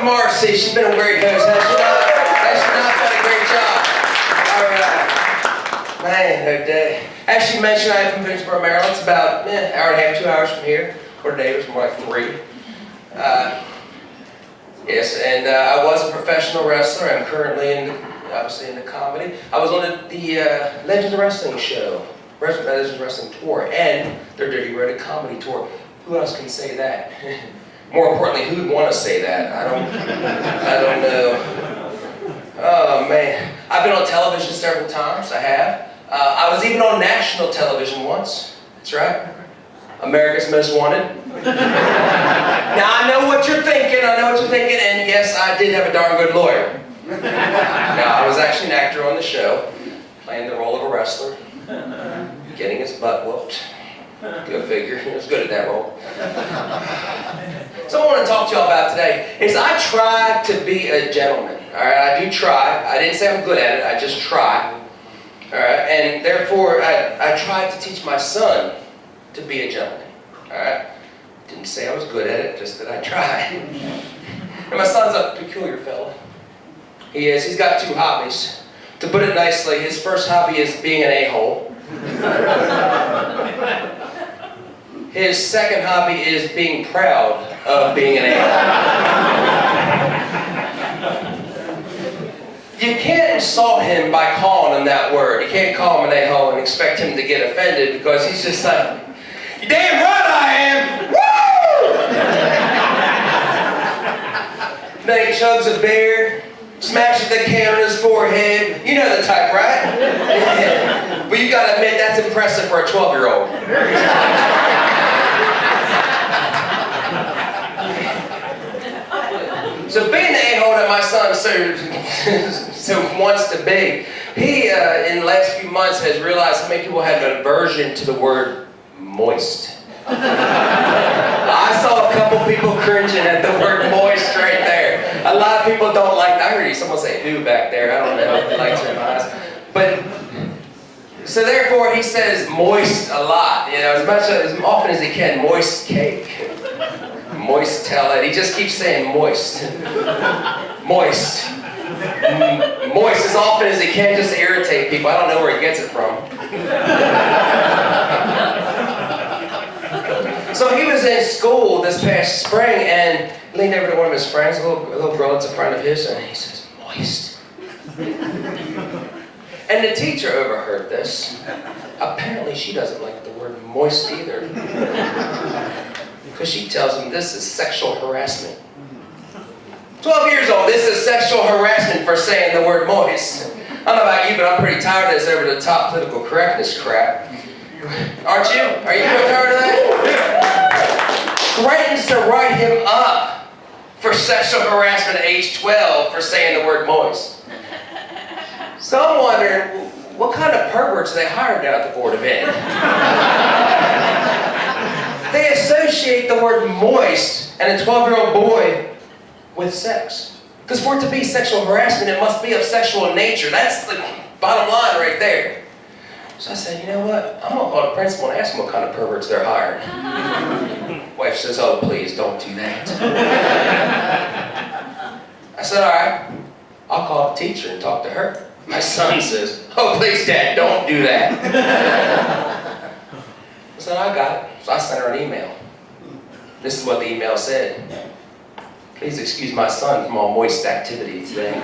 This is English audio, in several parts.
Marcy. She's been a great host. Has she not? Has she not done a great job? All right. Man, no day. As she mentioned, I'm from Pittsburgh, Maryland. It's about an hour and a half, 2 hours from here. Or today, it was more like 3. Yes, and I was a professional wrestler. I'm currently obviously in the comedy. I was on the Legends of Wrestling show, Legends of Wrestling tour, and their Dirty Road comedy tour. Who else can say that? More importantly, who would want to say that? I don't know. Oh man, I've been on television several times. I have. I was even on national television once. That's right. America's Most Wanted. Now I know what you're thinking. And yes, I did have a darn good lawyer. Now I was actually an actor on the show, playing the role of a wrestler, getting his butt whooped. Go figure. He was good at that role. So what I want to talk to y'all about today is I try to be a gentleman. All right, I do try. I didn't say I'm good at it. I just try. All right, and therefore I tried to teach my son to be a gentleman. All right, didn't say I was good at it, just that I tried. And my son's a peculiar fellow. He is. He's got 2 hobbies. To put it nicely, his first hobby is being an a-hole. His second hobby is being proud of being an a-hole. You can't insult him by calling him that word. You can't call him an a-hole and expect him to get offended because he's just like, "You're damn right I am! Woo!" Then he chugs a beer, smashes the can on his forehead. You know the type, right? But you gotta admit, that's impressive for a 12-year-old. So being the a-hole that my son so wants to be, he, in the last few months, has realized how many people have an aversion to the word moist. I saw a couple people cringing at the word moist right there. A lot of people don't like, I heard someone say "who" back there, I don't know, the lights are in my eyes. But, so therefore he says moist a lot, you know, as often as he can. Moist cake, moist tell-it, he just keeps saying moist. Moist. Moist as often as he can, just to irritate people. I don't know where he gets it from. So he was in school this past spring and leaned over to one of his friends, a little girl that's a friend of his, and he says, "Moist." And the teacher overheard this. Apparently she doesn't like the word moist either. Because she tells him this is sexual harassment. 12 years old, this is sexual harassment for saying the word moist. I don't know about you, but I'm pretty tired of this over-the-top political correctness crap. Aren't you? Are you tired of that? Threatens to write him up for sexual harassment at age 12 for saying the word moist. So I'm wondering, what kind of perverts they hired down at the Board of Ed? They associate the word moist and a 12-year-old boy with sex. Because for it to be sexual harassment, it must be of sexual nature. That's the bottom line right there. So I said, you know what? I'm going to call the principal and ask him what kind of perverts they're hiring. Wife says, "Oh, please, don't do that." I said, all right, I'll call the teacher and talk to her. My son says, "Oh, please, Dad, don't do that." I said, I got it. So I sent her an email. This is what the email said. "Please excuse my son from all moist activities today."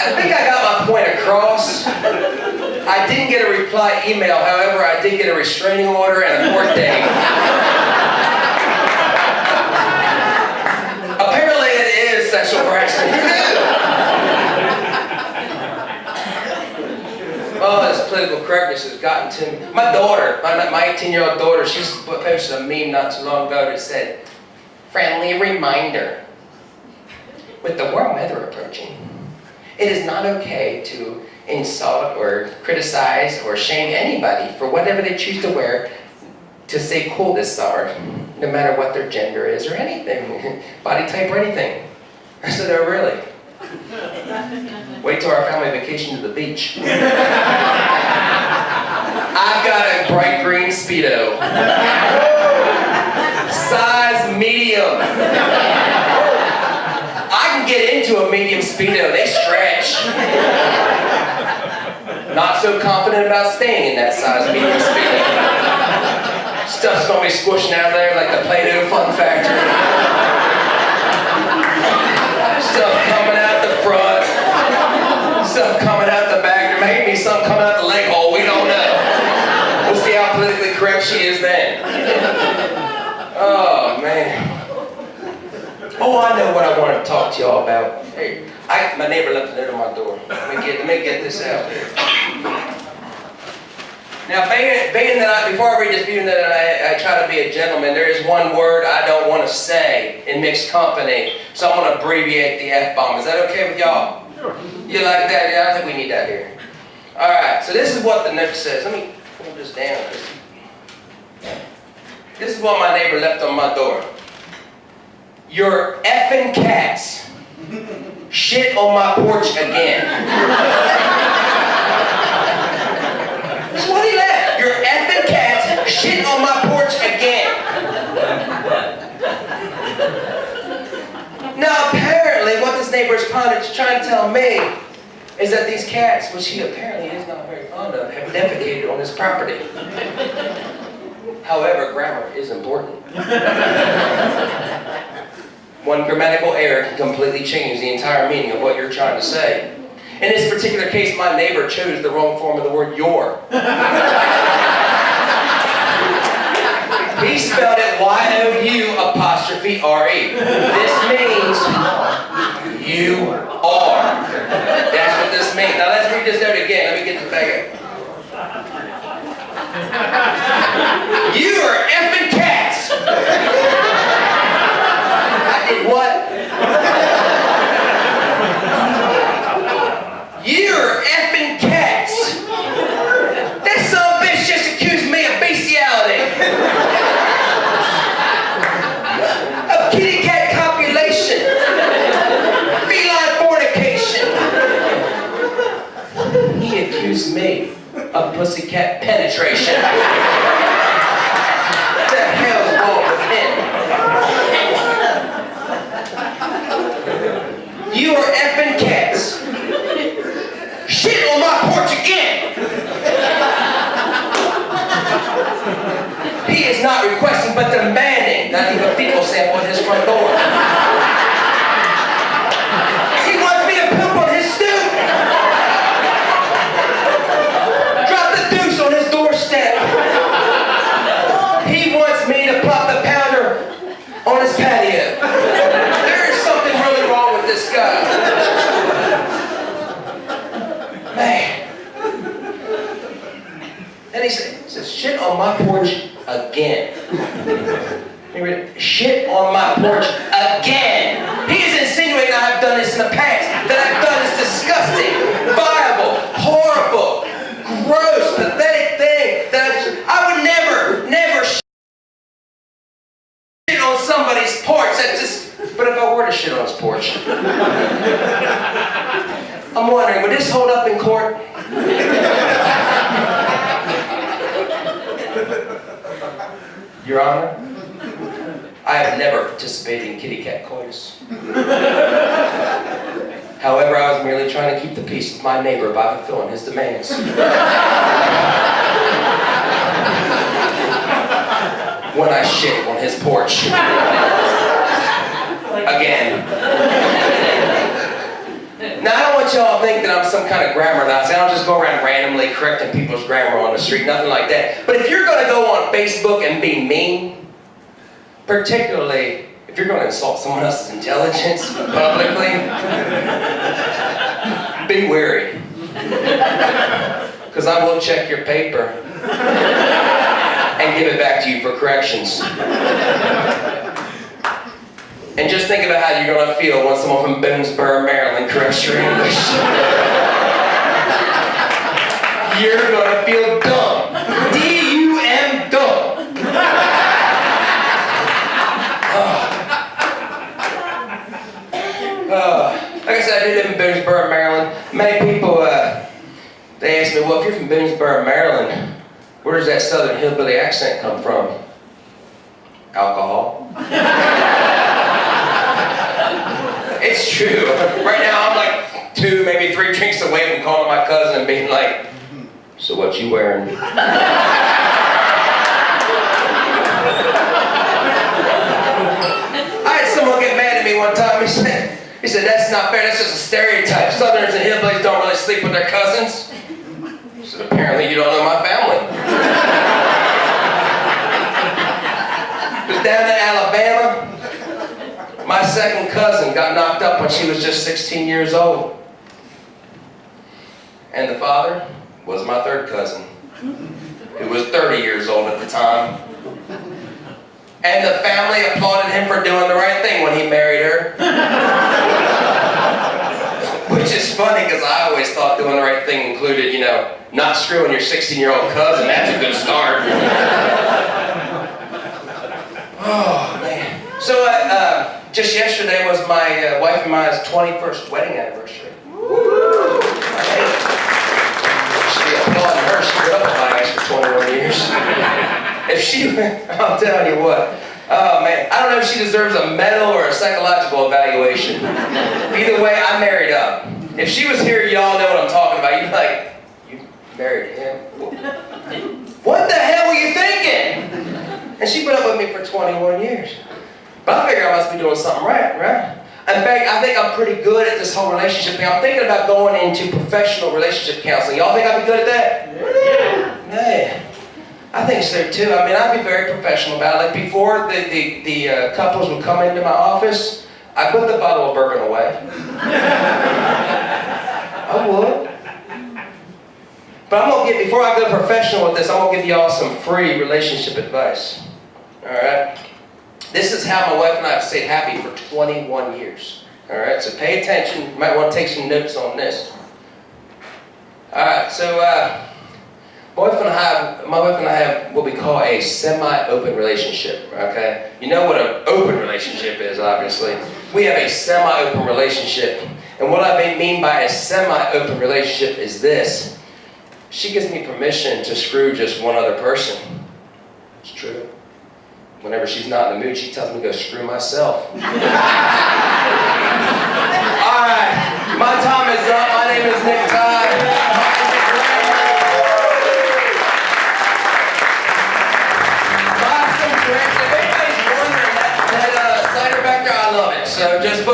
I think I got my point across. I didn't get a reply email, however, I did get a restraining order and a court date. Apparently it is sexual harassment. Who knew? Oh, this political correctness has gotten to me. My daughter, my 18-year-old daughter, she posted a meme not too long ago that said, "Friendly reminder. With the warm weather approaching, it is not okay to insult or criticize or shame anybody for whatever they choose to wear to stay cool this summer, no matter what their gender is or anything, body type or anything." I said, "Oh, really? Wait till our family vacation to the beach." I've got a bright green speed Speedo. Size medium. I can get into a medium Speedo, they stretch. Not so confident about staying in that size medium Speedo. Stuff's gonna be squishing out there like the Play-Doh Fun Factory. Stuff coming out the front, stuff coming out the back. There may be some coming out the leg hole, we don't know. We'll see how politically correct she is then. Oh, man. Oh, I know what I want to talk to y'all about. Hey, my neighbor left a note on my door. Let me get this out here. Now, being that before I read this, being that I try to be a gentleman, there is one word I don't want to say in mixed company, so I'm going to abbreviate the F-bomb. Is that okay with y'all? Sure. You like that? Yeah, I think we need that here. All right, so this is what the note says. Let me pull this down. This is what my neighbor left on my door. Your effing cats shit on my porch again. That's what he left. Your effing cats shit on my porch again. Now apparently what this neighbor is trying to tell me is that these cats, which he apparently is not very fond of, have defecated on his property. However, grammar is important. One grammatical error can completely change the entire meaning of what you're trying to say. In this particular case, my neighbor chose the wrong form of the word your. He spelled it Y-O-U''RE. This means you are. That's what this means. Now let's read this note again. Let me get this back up. You are effing cats. I did what? You're effing cats. That son of a bitch just accused me of bestiality. Of kitty cat copulation. Feline fornication. He accused me of pussycat penetration. What the hell's wrong with him? You are effing cats. Shit on my porch again! He is not requesting but demanding that I leave a fecal sample at his front door. He wants me to poop on his stoop! Drop the deuce on his doorstep! He wants me to pop the pounder on his patio. There is something really wrong with this guy. Man. Then he says, shit on my porch again. Shit on my porch again. He is insinuating I have done this in the past. That I've done this disgusting, vile, horrible, gross, pathetic thing. That I would never shit on somebody's porch. But if I were to shit on his porch, I'm wondering, would this hold up in court? Your Honor, I have never participated in kitty cat coitus. However, I was merely trying to keep the peace with my neighbor by fulfilling his demands. When I shit on his porch. Again. Now, I don't want y'all to think that I'm some kind of grammar Nazi. I don't just go around randomly correcting people's grammar on the street, nothing like that. But if you're going to go on Facebook and be mean, particularly if you're going to insult someone else's intelligence publicly, be wary. Because I will check your paper and give it back to you for corrections. And just think about how you're going to feel when someone from Boonesboro, Maryland corrects your English. You're going to feel dumb. D-U-M, dumb. Like I said, I do live in Boonesboro, Maryland. Many people, they ask me, well, if you're from Boonesboro, Maryland, Where does that southern hillbilly accent come from? Alcohol. It's true. Right now I'm like 2, maybe 3 drinks away from calling my cousin and being like, so what you wearing? I had someone get mad at me one time. He said, that's not fair, that's just a stereotype. Southerners and hillbillies don't really sleep with their cousins. I said, apparently you don't know my family. It was down in Alabama. My second cousin got knocked up when she was just 16 years old. And the father was my third cousin, who was 30 years old at the time. And the family applauded him for doing the right thing when he married her. Which is funny, because I always thought doing the right thing included, you know, not screwing your 16-year-old cousin. That's a good start. Oh, man. So, just yesterday was my wife and my 21st wedding anniversary. Woo! She applauded her. She grew up with my ass for 21 years. If she, I'm telling you what. Oh, man. I don't know if she deserves a medal or a psychological evaluation. Either way, I married up. If she was here, y'all know what I'm talking about. You'd be like, you married him? What the hell were you thinking? And she put up with me for 21 years. But I figure I must be doing something right? In fact, I think I'm pretty good at this whole relationship thing. I'm thinking about going into professional relationship counseling. Y'all think I'd be good at that? Yeah. I think so too. I mean, I'd be very professional about it. Like before the couples would come into my office, I put the bottle of bourbon away. I would. But before I go professional with this, I'm gonna give y'all some free relationship advice. All right? This is how my wife and I have stayed happy for 21 years. All right, so pay attention. You might want to take some notes on this. All right, so my wife and I have what we call a semi-open relationship. Okay, you know what an open relationship is, obviously. We have a semi-open relationship, and what I mean by a semi-open relationship is this: she gives me permission to screw just one other person. It's true. Whenever she's not in the mood, she tells me to go screw myself. All right, my time is up. My name is Nick Todd. Buy some drinks. If anybody's wondering, that cider back there, I love it. So just put